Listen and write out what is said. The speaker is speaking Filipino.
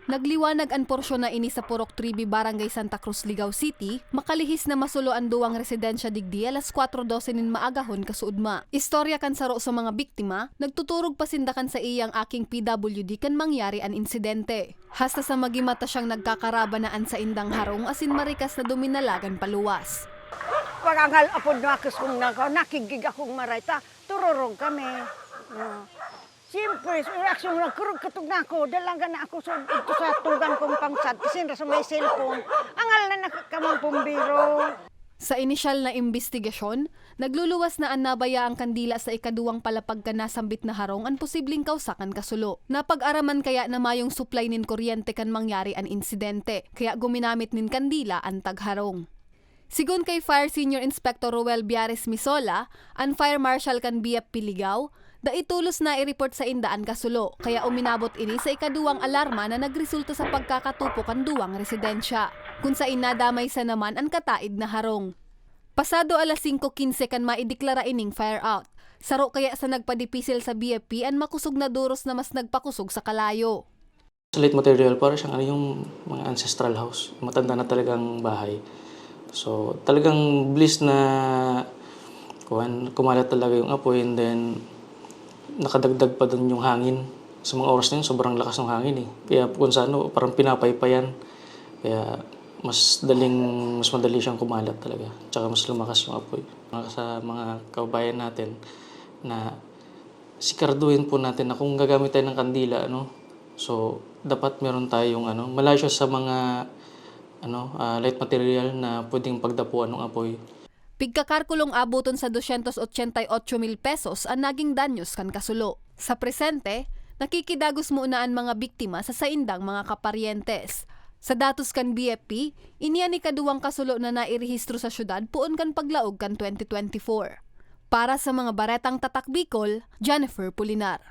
Nagliwanag ang porsyon na ini sa Purok 3B Barangay Santa Cruz, Ligao City, makalihis na masulo ang duwang residensya digdi alas 4:12 nin maagahon kasuudma. Istorya kan saro sa mga biktima, nagtuturog pasindakan sa iyang aking PWD kan mangyari an insidente. Hasta sa magimata siyang nagkakarabanaan sa indang harong asin marikas na duminalagan paluwas. Pagangal apod na kung nakigig akong marayta, tururong kami. Siyempre, reaksyon lang, kurog katog na ako, dalaga na ako sa tugan kong pangsad, kasi sa may cellphone, angal na nakakamang pumbiro. Sa inisyal na imbestigasyon, nagluluwas na ang nabaya ang kandila sa ikaduwang palapag ka nasambit na harong ang posibleng kausakan kasulo. Napag-araman kaya na mayong supply nin kuryente kan mangyari ang insidente, kaya guminamit nin kandila ang tagharong. Sigun kay Fire Senior Inspector Roel Biares Misola, ang Fire Marshal kan BFP Ligao, daitulos na i-report sa indaan kasulo, kaya uminabot ini sa ikaduwang alarma na nagresulta sa pagkakatupok ang duwang residensya, kung sa inadamay sa naman ang kataid na harong. Pasado alas 5:15 kan maideklara ining fire out, saro kaya sa nagpadipisil sa BFP ang makusog na duros na mas nagpakusog sa kalayo. Slate material para siyang yung mga ancestral house, matanda na talagang bahay. So talagang bliss na kumalat talaga yung apoy, and then nakadagdag pa doon yung hangin. Sa mga oras na yun, sobrang lakas ng hangin eh. Kaya kung sa parang pinapaypayan. Kaya mas madali siyang kumalat talaga. Tsaka mas lumakas yung apoy. Sa mga kababayan natin na sikarduhin po natin na kung gagamit tayo ng kandila, so dapat meron tayong malayo siya sa mga light material na pwedeng pagdapuan ng apoy. Pigkakarkulong abuton sa 288,000 pesos ang naging danyos kan kasulo. Sa presente, nakikidagos muna ang mga biktima sa saindang mga kaparyentes. Sa datos kan BFP, iniyan ni kaduwang kasulo na nairehistro sa syudad puon kan paglaog kan 2024. Para sa mga baretang tatak Bicol, Jennifer Pulinar.